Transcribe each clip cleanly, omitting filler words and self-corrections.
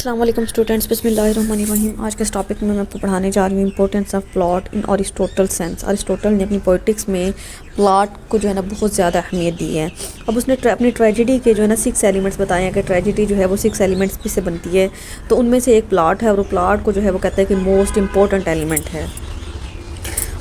अस्सलाम वालेकुम स्टूडेंट्स, बिस्मिल्लाहिर्रहमानिर्रहीम। आज के इस टॉपिक में मैं आपको पढ़ाने जा रही हूँ importance of plot in Aristotle sense. Aristotle ने अपनी पोइटिक्स में प्लॉट को जो है ना बहुत ज़्यादा अहमियत दी है। अब उसने अपनी ट्रेजेडी के जो है ना 6 एलिमेंट्स बताए हैं कि ट्रेजेडी जो है वो 6 एलिमेंट्स से बनती है। तो उनमें से एक प्लॉट है और वो प्लॉट को जो है वो कहते हैं कि मोस्ट इंपॉर्टेंट एलिमेंट है।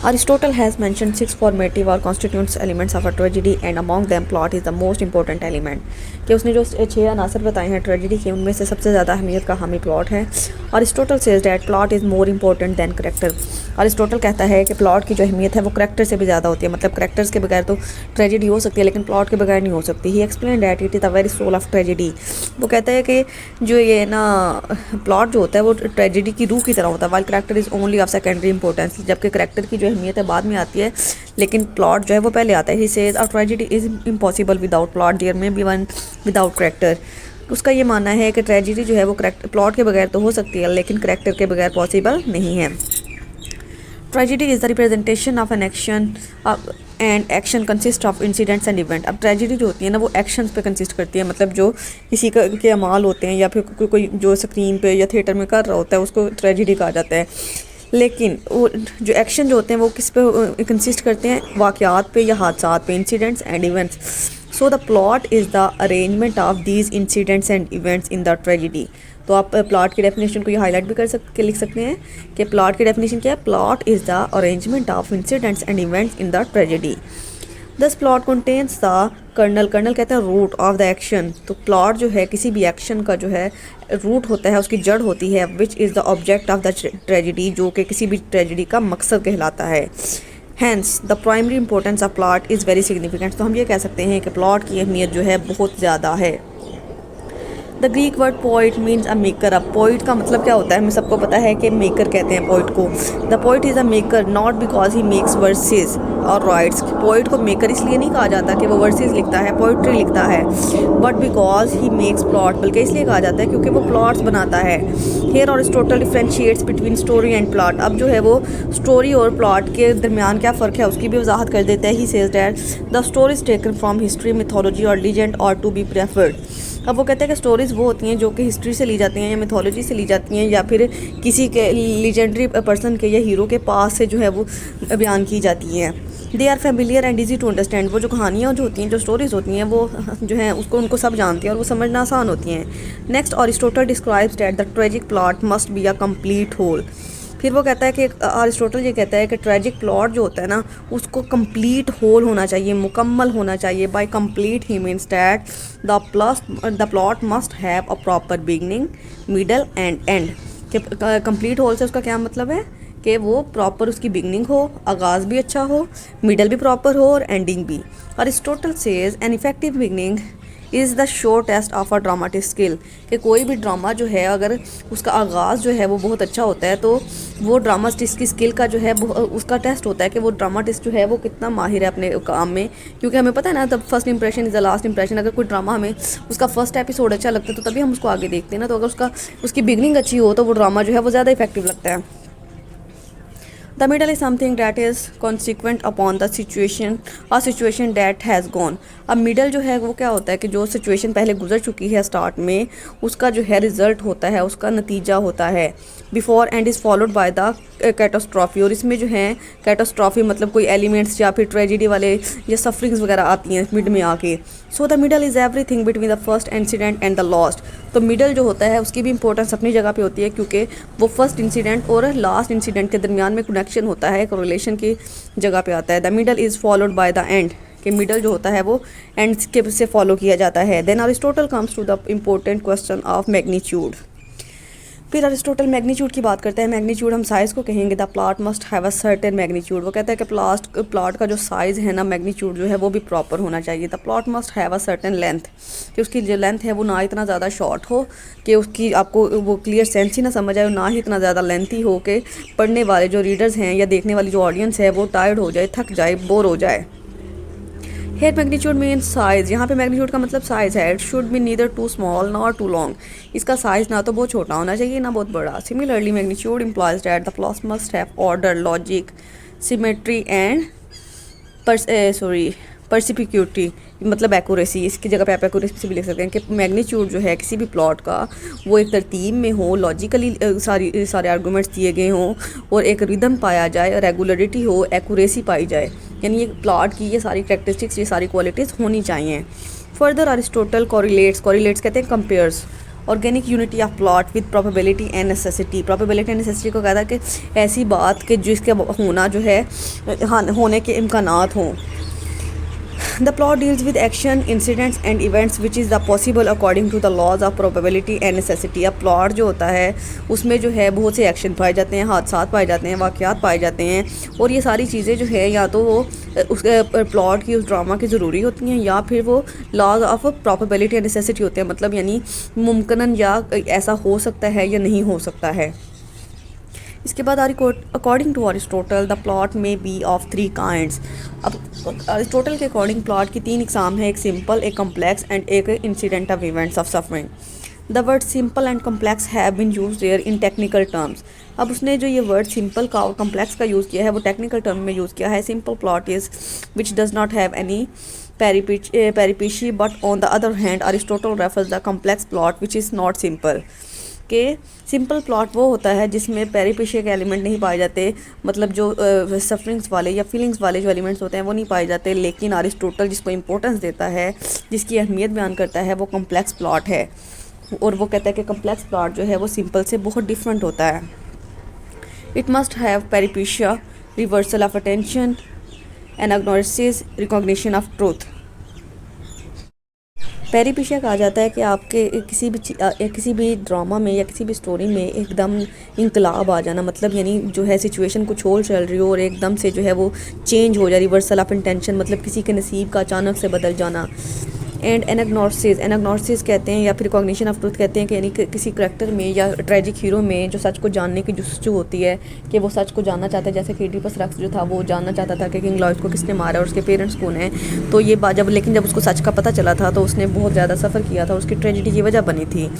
Aristotle has mentioned 6 formative or constituent elements of a tragedy and among them plot is the most important element। कि उसने जो 6 अनासर बताए हैं ट्रेजेडी के, उनमें से सबसे ज़्यादा अहमियत का हामी प्लॉट है। Aristotle says that plot is more important than character. Aristotle कहता है कि प्लॉट की जो अहमियत है वो करेक्टर से भी ज़्यादा होती है। मतलब करेक्टर्स के बगैर तो ट्रेजेडी हो सकती है लेकिन प्लॉट के बगैर नहीं हो सकती। He explain that it is the very soul of tragedy. वो कहता है कि जो ये ना प्लॉट जो होता है वो ट्रेजेडी की रूह की तरह होता है। While character is only of secondary importance. जबकि करेक्टर की जो अहमियत है बाद में आती है लेकिन प्लॉट जो है वो पहले आता है। He says a tragedy is impossible without plot, there may be one without character. उसका ये मानना है कि ट्रेजेडी जो है वो करेक्ट प्लॉट के बगैर तो हो सकती है लेकिन करेक्टर के बगैर पॉसिबल नहीं है। Tragedy is the representation of an action and action consist of incidents and event. अब ट्रेजेडी जो होती है ना वो एक्शंस पे कंसिस्ट करती है। मतलब जो किसी के अमाल होते हैं या फिर कोई जो स्क्रीन पे या थिएटर में कर रहा होता है उसको ट्रेजेडी कहा जाता है। लेकिन वो जो एक्शन जो होते हैं वो किस पे कंसिस्ट करते हैं, वाक़यात पे या हादसात पे, incidents and events. So the plot is the arrangement of these incidents and events in the tragedy. तो आप प्लॉट की डेफिनेशन को ये हाईलाइट भी लिख सकते हैं कि प्लॉट की डेफिनेशन क्या है। Plot is the arrangement of incidents and events in the tragedy. Thus plot contains the kernel. Kernel कहते हैं रूट ऑफ द एक्शन। तो प्लॉट जो है किसी भी एक्शन का जो है रूट होता है, उसकी जड़ होती है। Which is the object of the tragedy, जो कि किसी भी ट्रेजेडी का मकसद कहलाता है। Hence the primary importance of plot is very significant. तो हम ये कह सकते हैं कि प्लॉट की अहमियत जो है बहुत ज़्यादा है। The Greek word poet means a maker. अब पोइट का मतलब क्या होता है हमें सबको पता है कि मेकर कहते हैं पोइट को। The poet is a maker not because he makes versus और राइट्स। पोइट को मेकर इसलिए नहीं कहा जाता कि वो वर्सेस लिखता है, पोइट्री लिखता है, but because he makes plot, बल्कि इसलिए कहा जाता है क्योंकि वो प्लॉट्स बनाता है। Here Aristotle differentiates between story and plot. अब जो है वो स्टोरी और प्लॉट के दरमियान क्या फ़र्क है उसकी भी वजाहत कर देता है। He says that the stories taken from history, mythology और लीजेंड और टू बी प्रेफर्ड। अब वो कहते हैं कि स्टोरीज़ वो होती हैं जो कि हिस्ट्री से ली जाती हैं या मिथोलॉजी से ली जाती हैं या फिर किसी के लीजेंडरी पर्सन के या हीरो के पास से जो है वो बयान की जाती हैं। They are familiar and easy to understand. वो जो कहानियाँ जो होती हैं, जो स्टोरीज़ होती हैं वो जो हैं उसको उनको सब जानते हैं और वो समझना आसान होती हैं। Next Aristotle describes that the tragic plot must be a complete whole. फिर वो कहता है कि अरिस्टोटल ये कहता है कि ट्रेजिक प्लॉट जो होता है ना उसको कंप्लीट होल होना चाहिए, मुकम्मल होना चाहिए। By complete he means that the plot must have a proper beginning, middle and end. कि कंप्लीट होल से उसका क्या मतलब है कि वो प्रॉपर उसकी बिगनिंग हो, आगाज़ भी अच्छा हो, मिडल भी प्रॉपर हो और एंडिंग भी। Aristotle says an effective beginning is the sure test of a dramatic skill. कि कोई भी ड्रामा जो है अगर उसका आगाज़ जो है वो बहुत अच्छा होता है तो वो ड्रामाटिस्ट की स्किल का जो है उसका टेस्ट होता है कि वो ड्रामाटिस्ट जो है वो कितना माहिर है अपने काम में। क्योंकि हमें पता है ना, the first impression is the last impression. अगर कोई ड्रामा हमें उसका फर्स्ट एपिसोड अच्छा लगता है तो तभी हम उसको आगे देखते हैं ना। तो अगर उसकी बिगनिंग अच्छी हो तो वो ड्रामा जो है वो ज़्यादा इफेक्टिव लगता है। The middle is something that is consequent upon the situation, a situation that has gone। अब मिडल जो है वो क्या होता है कि जो सिचुएशन पहले गुजर चुकी है स्टार्ट में उसका जो है रिजल्ट होता है, उसका नतीजा होता है। Before and is followed by the catastrophe. और इसमें जो है कैटास्ट्रॉफी मतलब कोई एलिमेंट्स या फिर ट्रेजेडी वाले या सफरिंग्स वगैरह आती हैं मिड में आके। So the middle is everything between the first incident and the last. तो मिडल जो होता है उसकी भी इंपॉर्टेंस अपनी जगह पे होती है क्योंकि वो फर्स्ट इंसिडेंट और लास्ट इंसिडेंट के दरमियान में कनेक्शन होता है, एक रिलेशन की जगह पे आता है। The middle is followed by the end. कि मिडल जो होता है वो एंड के से फॉलो किया जाता है। Then Aristotle comes to the important question of magnitude. फिर अरिस्टोटल मैग्नीट्यूड की बात करते हैं। मैग्नीट्यूड हम साइज़ को कहेंगे। The plot must have a certain magnitude. वो कहता है कि प्लॉट का जो साइज़ है ना, मैग्नीट्यूड जो है वो भी प्रॉपर होना चाहिए। The plot must have a certain length. कि उसकी जो लेंथ है वो ना इतना ज़्यादा शॉर्ट हो कि उसकी आपको वो क्लियर सेंस ही ना समझ आए, ना ही इतना ज़्यादा लेंथी हो कि पढ़ने वाले जो रीडर्स हैं या देखने वाली जो ऑडियंस है वो टायर्ड हो जाए, थक जाए, बोर हो जाए। Here magnitude means size. यहाँ पे मैग्नीट्यूड का मतलब साइज़ है। It should be neither too small nor too long. इसका साइज़ ना तो बहुत छोटा होना चाहिए ना बहुत बड़ा। Similarly magnitude implies that the plot must have order, logic, symmetry and perspicuity. मतलब एक्यूरेसी, इसकी जगह पे आप एक्यूरेसी से भी लिख सकते हैं कि मैग्नीट्यूड जो है किसी भी प्लॉट का वो एक तरतीब में हो, लॉजिकली सारे आर्गूमेंट्स दिए गए हों और एक रिदम पाया जाए, रेगुलरिटी हो, एक्यूरेसी पाई जाए। यानी ये प्लॉट की ये सारी कैरेक्टरिस्टिक्स, ये सारी क्वालिटीज़ होनी चाहिए। फर्दर अरिस्टोटल कोरिलेट्स कहते हैं compares organic unity of plot with probability and necessity. Probability and necessity को कहता है कि ऐसी बात कि जिसके होना जो है होने के इम्कानात हों। The plot deals with action, incidents and events which is the possible according to the laws of probability and necessity। अब प्लॉट जो होता है उसमें जो है बहुत से एक्शन पाए जाते हैं, हादसात पाए जाते हैं, वाक़यात पाए जाते हैं और ये सारी चीज़ें जो है या तो वो उस प्लॉट की, उस ड्रामा की ज़रूरी होती हैं या फिर वो laws of probability and necessity होते हैं, मतलब यानी मुमकिन या ऐसा हो सकता है या नहीं हो सकता है। इसके बाद according to Aristotle the plot may be of 3 kinds. अब अरिस्टोटल के अकॉर्डिंग प्लॉट की 3 इकसाम है, एक सिंपल, एक कम्प्लेक्स एंड एक incident of events of suffering. The word simple and complex have been used there in technical terms. अब उसने जो ये वर्ड सिंपल का और कम्प्लेक्स का यूज़ किया है वो टेक्निकल टर्म में यूज़ किया है। Simple plot is which does not have any peripecy, but on the other hand Aristotle refers the complex plot which is not simple। के सिंपल प्लॉट वो होता है जिसमें पेरिपेशी के एलिमेंट नहीं पाए जाते, मतलब जो सफरिंग्स वाले या फीलिंग्स वाले जो एलिमेंट्स होते हैं वो नहीं पाए जाते, लेकिन अरिस्टोटल जिसको इंपॉर्टेंस देता है, जिसकी अहमियत बयान करता है, वो कम्प्लेक्स प्लॉट है। और वो कहता है कि कम्प्लेक्स प्लॉट जो है वो सिंपल से बहुत डिफरेंट होता है। It must have peripeteia, reversal of attention, anagnorisis, recognition of truth. Peripeteia कहा जाता है कि आपके किसी भी ड्रामा में या किसी भी स्टोरी में एकदम इंकलाब आ जाना, मतलब यानी जो है सिचुएशन कुछ और चल रही हो और एकदम से जो है वो चेंज हो जाए, रिवर्सल ऑफ इंटेंशन, मतलब किसी के नसीब का अचानक से बदल जाना। एंड एनाग्नोसिस कहते हैं या फिर रिकॉग्निशन ऑफ ट्रूथ कहते हैं कि यानी किसी करैक्टर में या ट्रेजिक हीरो में जो सच को जानने की जस्तजू होती है कि वो सच को जानना चाहता है, जैसे कि इडिपस रक्स जो था वो जानना चाहता था कि किंग लॉयड को किसने मारा और उसके पेरेंट्स कौन हैं। तो ये बात लेकिन जब उसको सच का पता चला था तो उसने बहुत ज़्यादा सफ़र किया था, उसकी ट्रेजिडी की वजह बनी थी।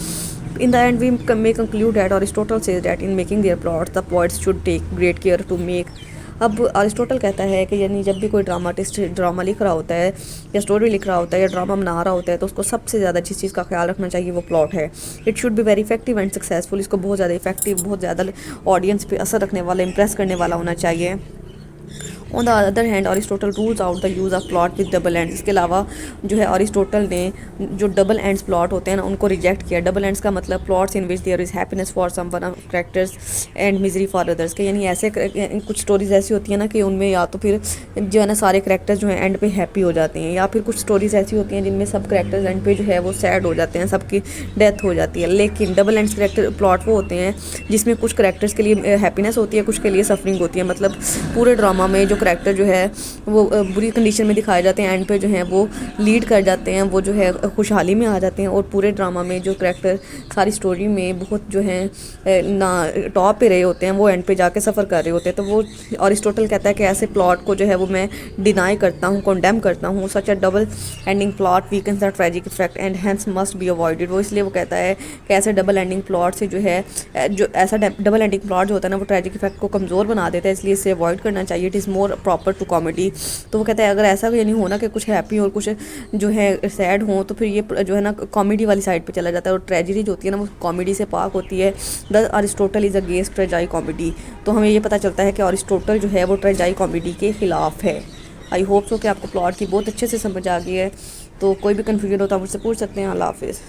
In the end, we may conclude that Aristotle says that in making their plots, the poets should take great care to make। अब अरिस्टोटल कहता है कि यानी जब भी कोई ड्रामाटिस्ट ड्रामा लिख रहा होता है या स्टोरी लिख रहा होता है या ड्रामा बना रहा होता है तो उसको सबसे ज़्यादा जिस चीज़ का ख्याल रखना चाहिए वो प्लॉट है। It should be very effective and successful. इसको बहुत ज़्यादा इफेक्टिव, बहुत ज़्यादा ऑडियंस पे असर रखने वाला, इंप्रेस करने वाला होना चाहिए। On the other hand Aristotle rules out the use of plot with double ends. इसके अलावा जो है अरिस्टोटल ने जो डबल एंड्स प्लॉट होते हैं ना उनको रिजेक्ट किया। डबल एंड्स का मतलब plots in which there is happiness for some one of characters and misery for others के, यानी ऐसे कुछ स्टोरीज ऐसी होती हैं ना कि उनमें या तो फिर जो है ना सारे कैरेक्टर्स जो हैं एंड पे हैप्पी हो जाते हैं, या फिर कुछ स्टोरीज ऐसी होती हैं जिनमें सब कैरेक्टर्स एंड पे जो है वो सैड हो जाते हैं, सबकी डेथ हो जाती है। लेकिन डबल एंड्स कैरेक्टर प्लॉट वो होते हैं जिसमें कुछ कैरेक्टर्स के लिए हैप्पीनेस होती है, कुछ के लिए सफरिंग होती है, मतलब पूरे ड्रामा में जो कैरेक्टर जो है वो बुरी कंडीशन में दिखाए जाते हैं, एंड पे जो है वो लीड कर जाते हैं, वो जो है खुशहाली में आ जाते हैं। और पूरे ड्रामा में जो कैरेक्टर सारी स्टोरी में बहुत जो है ना टॉप पे रहे होते हैं वो एंड पे जाके सफ़र कर रहे होते हैं। तो वो अरिस्टोटल कहता है कि ऐसे प्लॉट को जो है वो मैं डिनाई करता हूँ, कंडेम करता हूँ। Such a double ending plot weakens the tragic effect and hence must be avoided. वो इसलिए वो कहता है कि ऐसे डबल एंडिंग प्लॉट से जो है जो ऐसा डबल एंडिंग प्लॉट जो होता है ना वो ट्रेजिक इफेक्ट को कमज़ोर बना देता है, इसलिए इसे अवॉइड करना चाहिए। It is more proper to comedy. तो वो कहता है अगर ऐसा यानी होना कि कुछ हैप्पी और कुछ जो है सैड हो तो फिर ये जो है ना कॉमेडी वाली साइड पे चला जाता है, और ट्रेजेडी जो होती है ना वो कॉमेडी से पाक होती है। The Aristotle is against tragicomedy. तो हमें ये पता चलता है कि अरिस्टोटल जो है वो ट्रेजाई कॉमेडी के ख़िलाफ़ है। आई होप सो कि आपको प्लॉट की बहुत अच्छे से समझ आ गई है। तो कोई भी कन्फ्यूजन हो तो आप मुझसे पूछ सकते हैं। अल्लाह हाफिज़।